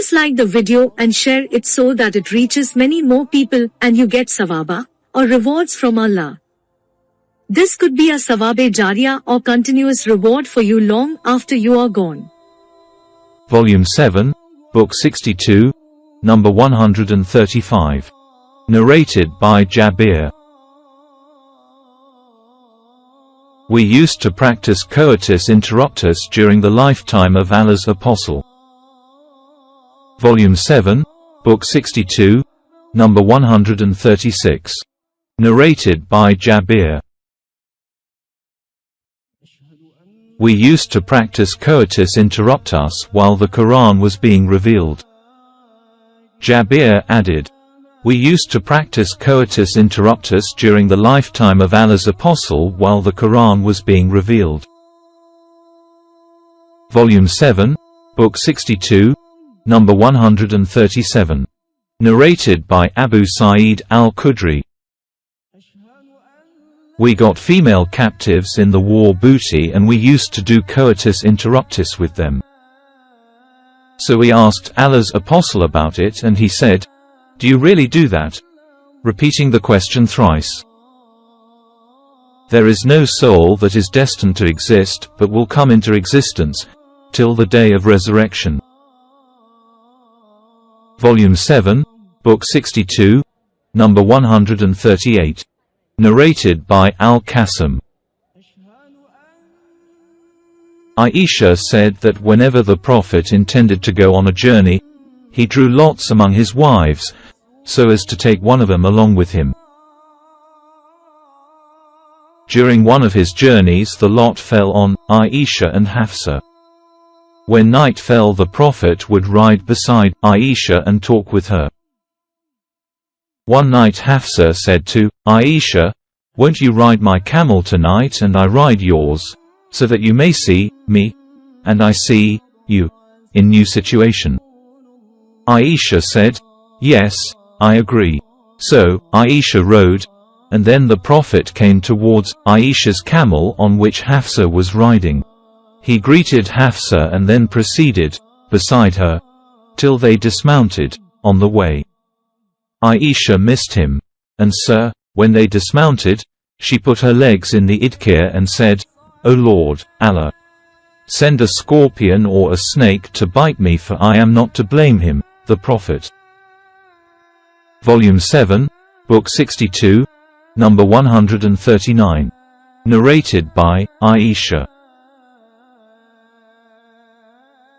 Please like the video and share it so that it reaches many more people and you get sawaba, or rewards from Allah. This could be a sawabe jariya or continuous reward for you long after you are gone. Volume 7, Book 62, number 135. Narrated by Jabir. We used to practice coitus interruptus during the lifetime of Allah's Apostle. Volume 7, Book 62, number 136. Narrated by Jabir. We used to practice coitus interruptus while the Quran was being revealed. Jabir added, we used to practice coitus interruptus during the lifetime of Allah's Apostle while the Quran was being revealed. Volume 7, Book 62, number 137. Narrated by Abu Sa'id al-Khudri. We got female captives in the war booty and we used to do coitus interruptus with them. So we asked Allah's Apostle about it and he said, do you really do that? Repeating the question thrice. There is no soul that is destined to exist but will come into existence, till the day of resurrection. Volume 7, Book 62, number 138. Narrated by Al-Qasim. Aisha said that whenever the Prophet intended to go on a journey, he drew lots among his wives, so as to take one of them along with him. During one of his journeys the lot fell on Aisha and Hafsa. When night fell the Prophet would ride beside Aisha and talk with her. One night Hafsa said to Aisha, won't you ride my camel tonight and I ride yours, so that you may see me, and I see you, in new situation. Aisha said, yes, I agree. So, Aisha rode, and then the Prophet came towards Aisha's camel on which Hafsa was riding. He greeted Hafsa and then proceeded, beside her, till they dismounted, on the way. Aisha missed him, and when they dismounted, she put her legs in the idkir and said, O Lord, Allah! Send a scorpion or a snake to bite me for I am not to blame him, the Prophet. Volume 7, Book 62, number 139. Narrated by Aisha.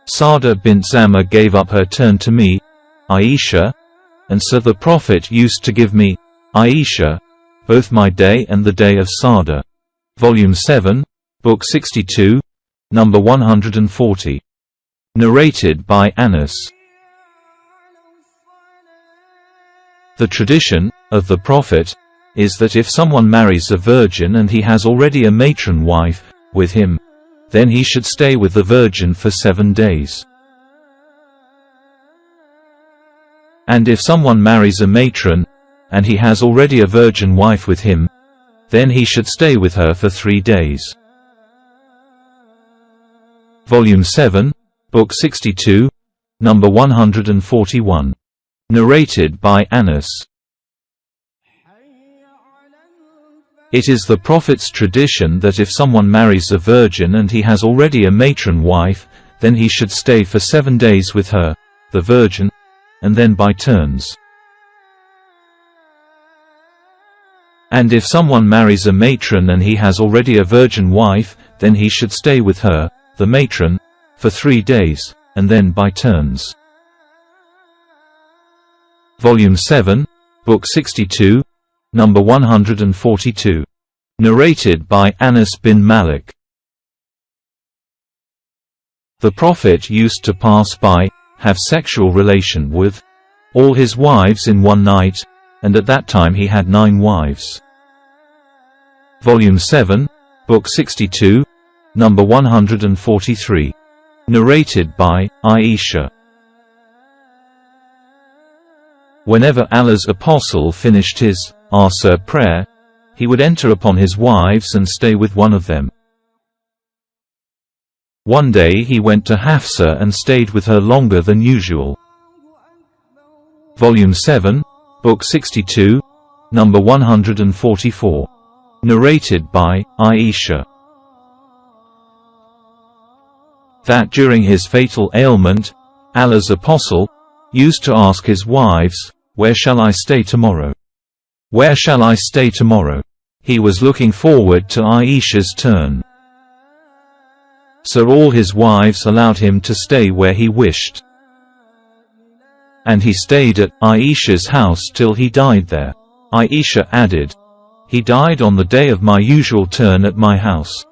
Sada bint Zama gave up her turn to me, Aisha, and so the Prophet used to give me, Aisha, both my day and the day of Sada. Volume 7, Book 62, number 140. Narrated by Anas. The tradition of the Prophet is that if someone marries a virgin and he has already a matron wife with him, then he should stay with the virgin for 7 days. And if someone marries a matron, and he has already a virgin wife with him, then he should stay with her for 3 days. Volume 7, Book 62, number 141. Narrated by Anas. It is the Prophet's tradition that if someone marries a virgin and he has already a matron wife, then he should stay for 7 days with her, the virgin, and then by turns. And if someone marries a matron and he has already a virgin wife, then he should stay with her, the matron, for 3 days, and then by turns. Volume 7, Book 62, number 142. Narrated by Anas bin Malik. The Prophet used to pass by, have sexual relation with all his wives in one night, and at that time he had 9 wives. Volume 7, Book 62, number 143. Narrated by Aisha. Whenever Allah's Apostle finished his Asr prayer, he would enter upon his wives and stay with one of them. One day he went to Hafsa and stayed with her longer than usual. Volume 7, Book 62, number 144. Narrated by Aisha. That during his fatal ailment, Allah's apostle used to ask his wives, "Where shall I stay tomorrow? Where shall I stay tomorrow?" He was looking forward to Aisha's turn. So all his wives allowed him to stay where he wished. And he stayed at Aisha's house till he died there. Aisha added, "He died on the day of my usual turn at my house.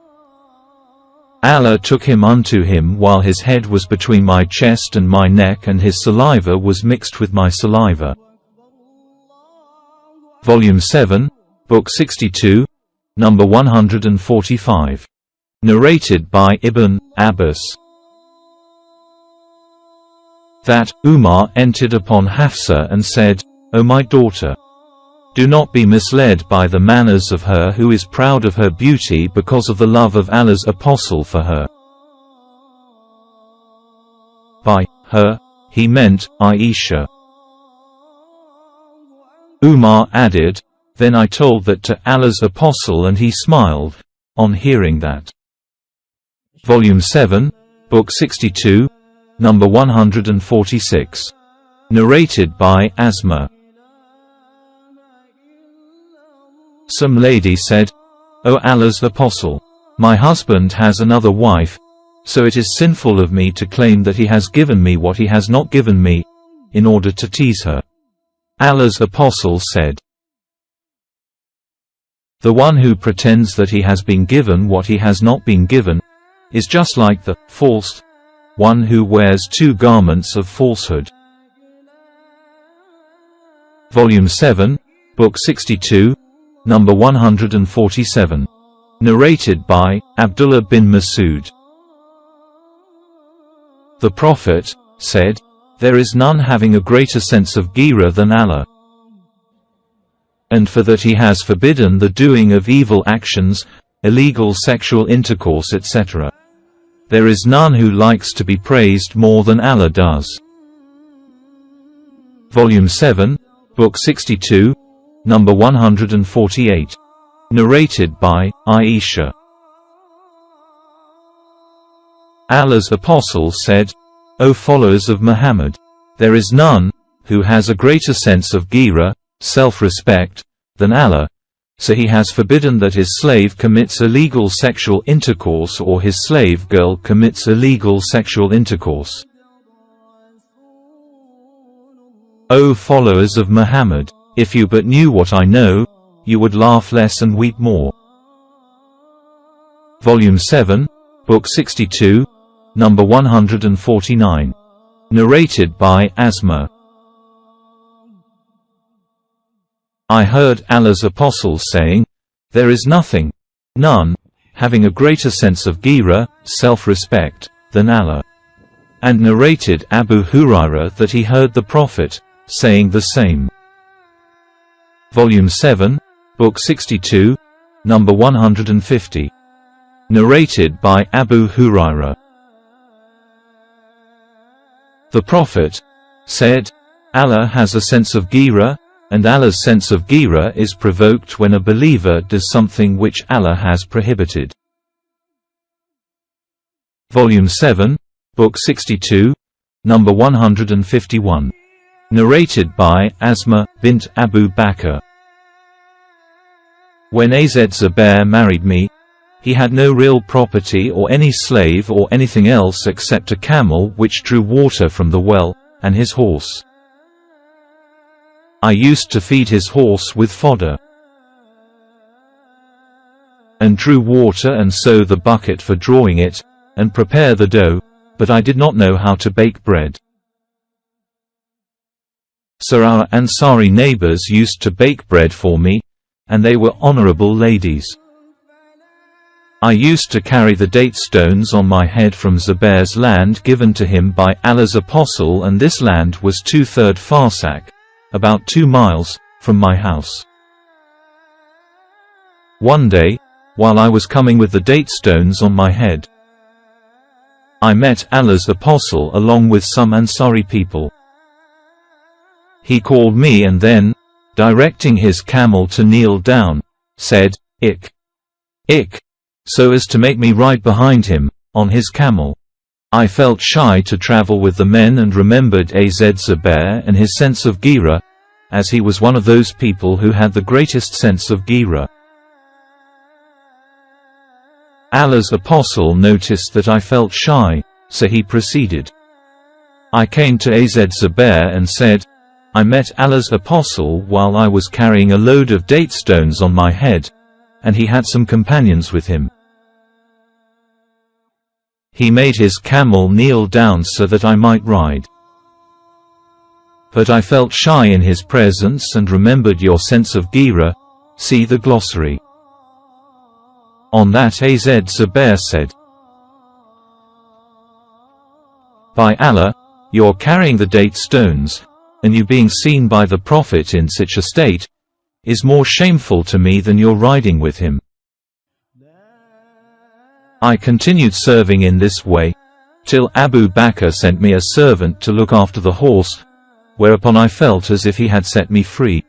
Allah took him unto him while his head was between my chest and my neck, and his saliva was mixed with my saliva." Volume 7, Book 62, number 145. Narrated by Ibn Abbas. That Umar entered upon Hafsa and said, "O my daughter, do not be misled by the manners of her who is proud of her beauty because of the love of Allah's apostle for her." By her, he meant Aisha. Umar added, "Then I told that to Allah's apostle and he smiled on hearing that." Volume 7, Book 62, number 146. Narrated by Asma. Some lady said, "O Allah's apostle, my husband has another wife, so it is sinful of me to claim that he has given me what he has not given me, in order to tease her." Allah's apostle said, "The one who pretends that he has been given what he has not been given, is just like the false one who wears two garments of falsehood." Volume 7, Book 62, number 147. Narrated by Abdullah bin Masud. The Prophet said, "There is none having a greater sense of ghira than Allah. And for that he has forbidden the doing of evil actions, illegal sexual intercourse, etc. There is none who likes to be praised more than Allah does." Volume 7, Book 62, number 148. Narrated by Aisha. Allah's apostle said, "O followers of Muhammad, there is none who has a greater sense of ghira, self-respect, than Allah, so he has forbidden that his slave commits illegal sexual intercourse or his slave girl commits illegal sexual intercourse. O followers of Muhammad, if you but knew what I know, you would laugh less and weep more." Volume 7, Book 62, number 149. Narrated by Asma. I heard Allah's apostle saying, "There is nothing, none, having a greater sense of ghira, self-respect, than Allah." And narrated Abu Hurairah that he heard the Prophet saying the same. Volume 7, Book 62, number 150. Narrated by Abu Hurairah. The Prophet said, "Allah has a sense of ghira, and Allah's sense of ghira is provoked when a believer does something which Allah has prohibited." Volume 7, Book 62, number 151. Narrated by Asma bint Abu Bakr. When Az Zubair married me, he had no real property or any slave or anything else except a camel which drew water from the well, and his horse. I used to feed his horse with fodder, and drew water and sew the bucket for drawing it, and prepare the dough, but I did not know how to bake bread. So our Ansari neighbors used to bake bread for me, and they were honorable ladies. I used to carry the date stones on my head from Zubair's land given to him by Allah's apostle, and this land was 2/3 farsakh, about 2 miles, from my house. One day, while I was coming with the date stones on my head, I met Allah's apostle along with some Ansari people. He called me and then, directing his camel to kneel down, said, "Ik, ik," so as to make me ride behind him, on his camel. I felt shy to travel with the men and remembered Az Zubair and his sense of ghira, as he was one of those people who had the greatest sense of ghira. Allah's apostle noticed that I felt shy, so he proceeded. I came to Az Zubair and said, I met Allah's apostle while I was carrying a load of date stones on my head, and he had some companions with him. He made his camel kneel down so that I might ride. But I felt shy in his presence and remembered your sense of ghira, see the glossary. On that Az Zubair said, By Allah, you're carrying the date stones, and you being seen by the Prophet in such a state, is more shameful to me than your riding with him. I continued serving in this way, till Abu Bakr sent me a servant to look after the horse, whereupon I felt as if he had set me free.